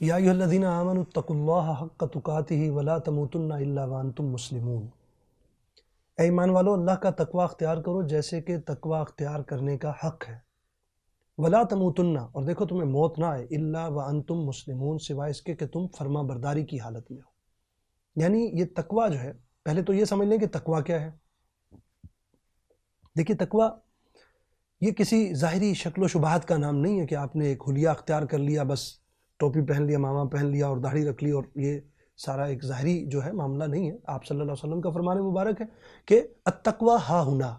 یا ایھا الذین آمنوا اتقوا اللہ حق تقاتہ ولا تموتن الا وانتم مسلمون۔ اے ایمان والو، اللہ کا تقوی اختیار کرو جیسے کہ تقوی اختیار کرنے کا حق ہے۔ ولا تموتن، اور دیکھو تمہیں موت نہ آئے، الا وانتم مسلمون، سوائے اس کے کہ تم فرما برداری کی حالت میں ہو۔ یعنی یہ تقوی جو ہے، پہلے تو یہ سمجھ لیں کہ تقوی کیا ہے۔ دیکھیے تقوی یہ کسی ظاہری شکل و شبہات کا نام نہیں ہے کہ آپ نے ایک حلیہ اختیار کر لیا، بس ٹوپی پہن لیا، ماما پہن لیا اور داڑھی رکھ لی، اور یہ سارا ایک ظاہری جو ہے معاملہ نہیں ہے۔ آپ صلی اللہ علیہ وسلم کا فرمان مبارک ہے کہ التقوی ہا ہنا،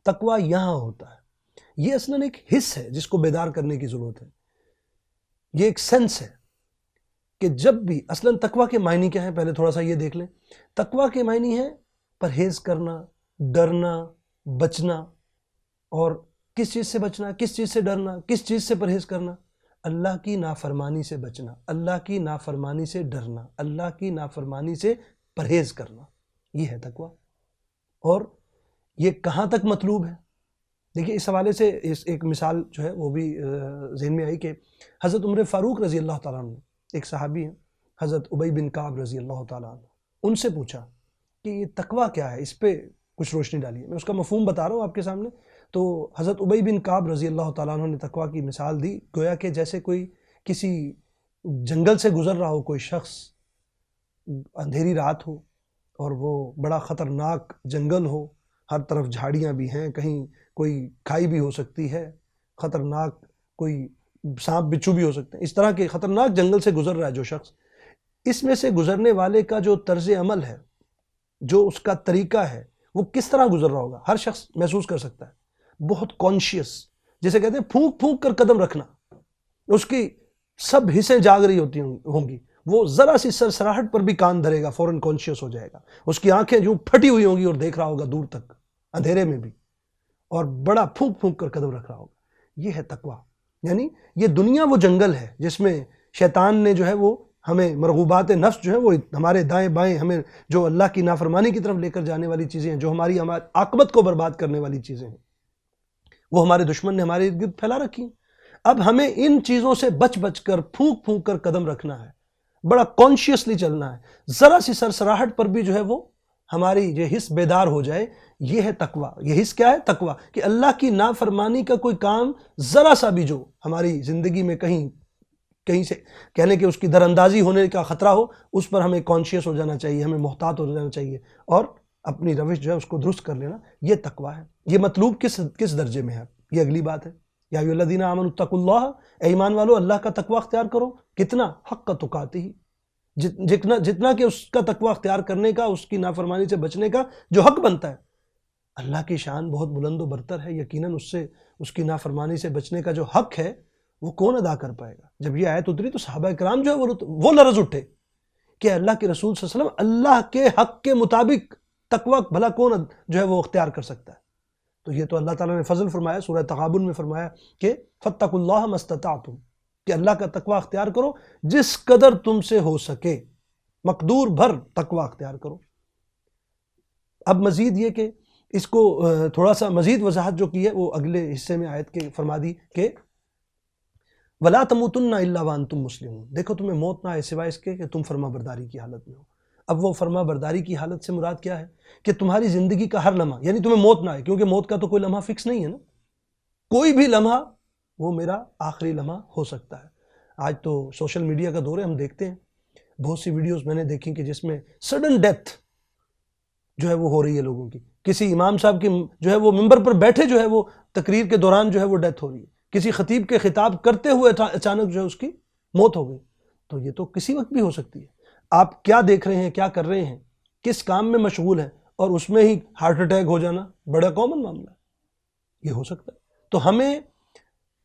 تقوی یہاں ہوتا ہے۔ یہ اصلاً ایک حس ہے جس کو بیدار کرنے کی ضرورت ہے۔ یہ ایک سینس ہے کہ جب بھی اصلاً تقوی کے معنی کیا ہیں، پہلے تھوڑا سا یہ دیکھ لیں۔ تقوی کے معنی ہے پرہیز کرنا، ڈرنا، بچنا۔ اور کس چیز سے بچنا، کس چیز سے ڈرنا، کس چیز سے پرہیز کرنا؟ اللہ کی نافرمانی سے بچنا، اللہ کی نافرمانی سے ڈرنا، اللہ کی نافرمانی سے پرہیز کرنا، یہ ہے تقوی۔ اور یہ کہاں تک مطلوب ہے؟ دیکھیے اس حوالے سے ایک مثال جو ہے وہ بھی ذہن میں آئی کہ حضرت عمر فاروق رضی اللہ تعالیٰ عنہ، ایک صحابی ہیں حضرت ابی بن کعب رضی اللہ تعالیٰ عنہ، ان سے پوچھا کہ یہ تقوی کیا ہے، اس پہ کچھ روشنی ڈالیے۔ میں اس کا مفہوم بتا رہا ہوں آپ کے سامنے۔ تو حضرت ابی بن کعب رضی اللہ تعالیٰ عنہ نے تقوی کی مثال دی، گویا کہ جیسے کوئی کسی جنگل سے گزر رہا ہو کوئی شخص، اندھیری رات ہو اور وہ بڑا خطرناک جنگل ہو، ہر طرف جھاڑیاں بھی ہیں، کہیں کوئی کھائی بھی ہو سکتی ہے، خطرناک کوئی سانپ بچھو بھی ہو سکتے ہیں، اس طرح کے خطرناک جنگل سے گزر رہا ہے جو شخص، اس میں سے گزرنے والے کا جو طرز عمل ہے، جو اس کا طریقہ ہے، وہ کس طرح گزر رہا ہوگا، ہر شخص محسوس کر سکتا ہے۔ بہت کانشیس، جسے کہتے ہیں پھونک پھونک کر قدم رکھنا، اس کی سب حصیں جاگ رہی ہوتی ہوں گی، وہ ذرا سی سرسراہٹ پر بھی کان دھرے گا، فوراً کانشیس ہو جائے گا، اس کی آنکھیں جو پھٹی ہوئی ہوں گی اور دیکھ رہا ہوگا دور تک اندھیرے میں بھی، اور بڑا پھونک پھونک کر قدم رکھ رہا ہوگا۔ یہ ہے تقوی۔ یعنی یہ دنیا وہ جنگل ہے جس میں شیطان نے جو ہے وہ ہمیں مرغوبات نفس جو ہے وہ ہمارے دائیں بائیں، ہمیں جو اللہ کی نافرمانی کی طرف لے کر جانے والی چیزیں ہیں، جو ہماری عاقبت کو برباد کرنے والی چیزیں ہیں، وہ ہمارے دشمن نے ہمارے ارد گرد پھیلا رکھی ہیں۔ اب ہمیں ان چیزوں سے بچ بچ کر، پھونک پھونک کر قدم رکھنا ہے، بڑا کانشیسلی چلنا ہے، ذرا سی سرسراہٹ پر بھی جو ہے وہ ہماری یہ حس بیدار ہو جائے۔ یہ ہے تقوی۔ یہ حس کیا ہے؟ تقوی، کہ اللہ کی نافرمانی کا کوئی کام ذرا سا بھی جو ہماری زندگی میں کہیں سے کہنے کہ اس کی در اندازی ہونے کا خطرہ ہو، اس پر ہمیں کانشیس ہو جانا چاہیے، ہمیں محتاط ہو جانا چاہیے، اور اپنی روش جو ہے اس کو درست کر لینا۔ یہ تقوی ہے۔ یہ مطلوب کس درجے میں ہے؟ یہ اگلی بات ہے۔ یا ایھا الذین آمنوا اتقوا اللہ، اے ایمان والو اللہ کا تقوی اختیار کرو۔ کتنا؟ حق تقاتہ، جتنا کہ اس کا تقوی اختیار کرنے کا، اس کی نافرمانی سے بچنے کا جو حق بنتا ہے۔ اللہ کی شان بہت بلند و برتر ہے، یقیناً اس کی نافرمانی سے بچنے کا جو حق ہے وہ کون ادا کر پائے گا؟ جب یہ آیت اتری تو صحابہ کرام جو ہے وہ لرز اٹھے کہ اللہ کے رسول صلی اللہ علیہ وسلم، اللہ کے حق کے مطابق تقوی بھلا کون جو ہے وہ اختیار کر سکتا ہے؟ تو یہ تو اللہ تعالیٰ نے فضل فرمایا، سورہ تغابن میں فرمایا کہ فاتقوا اللہ ما استطعتم، کہ اللہ کا تقوی اختیار کرو جس قدر تم سے ہو سکے، مقدور بھر تقوی اختیار کرو۔ اب مزید یہ کہ اس کو تھوڑا سا مزید وضاحت جو کی ہے وہ اگلے حصے میں آیت کے فرما دی کہ وَلَا تَمُوتُنَّ إِلَّا وَأَنْتُمْ مُسْلِمُونَ، دیکھو تمہیں موت نہ آئے سوائے اس کے کہ تم فرما برداری کی حالت میں ہو۔ اب وہ فرما برداری کی حالت سے مراد کیا ہے؟ کہ تمہاری زندگی کا ہر لمحہ، یعنی تمہیں موت نہ آئے، کیونکہ موت کا تو کوئی لمحہ فکس نہیں ہے نا، کوئی بھی لمحہ وہ میرا آخری لمحہ ہو سکتا ہے۔ آج تو سوشل میڈیا کا دور ہے، ہم دیکھتے ہیں بہت سی ویڈیوز میں نے دیکھی کہ جس میں سڈن ڈیتھ جو ہے وہ ہو رہی ہے لوگوں کی، کسی امام صاحب کی جو ہے وہ ممبر پر بیٹھے جو ہے وہ تقریر کے دوران جو ہے وہ ڈیتھ ہو رہی ہے، کسی خطیب کے خطاب کرتے ہوئے اچانک جو ہے اس کی موت ہو گئی۔ تو یہ تو کسی وقت بھی ہو سکتی ہے۔ آپ کیا دیکھ رہے ہیں، کیا کر رہے ہیں، کس کام میں مشغول ہیں، اور اس میں ہی ہارٹ اٹیک ہو جانا بڑا کامن معاملہ ہے، یہ ہو سکتا ہے۔ تو ہمیں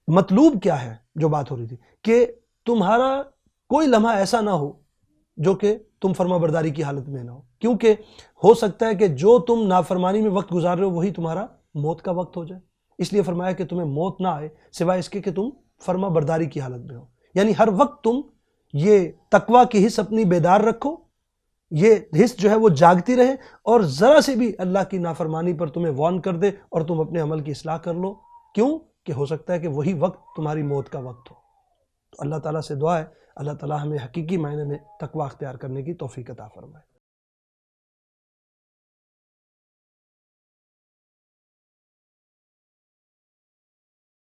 مطلوب کیا ہے جو بات ہو رہی تھی، کہ تمہارا کوئی لمحہ ایسا نہ ہو جو کہ تم فرما برداری کی حالت میں نہ ہو، کیونکہ ہو سکتا ہے کہ جو تم نافرمانی میں وقت گزار رہے ہو وہی تمہارا موت کا وقت ہو جائے۔ اس لیے فرمایا کہ تمہیں موت نہ آئے سوائے اس کے کہ تم فرما برداری کی حالت میں ہو، یعنی ہر وقت تم یہ تقوی کی حس اپنی بیدار رکھو، یہ حس جو ہے وہ جاگتی رہے، اور ذرا سے بھی اللہ کی نافرمانی پر تمہیں وارن کر دے اور تم اپنے عمل کی اصلاح کر لو، کیوں کہ ہو سکتا ہے کہ وہی وقت تمہاری موت کا وقت ہو۔ تو اللہ تعالیٰ سے دعا ہے اللہ تعالیٰ ہمیں حقیقی معنی میں تقوی اختیار کرنے کی توفیق عطا فرمائے.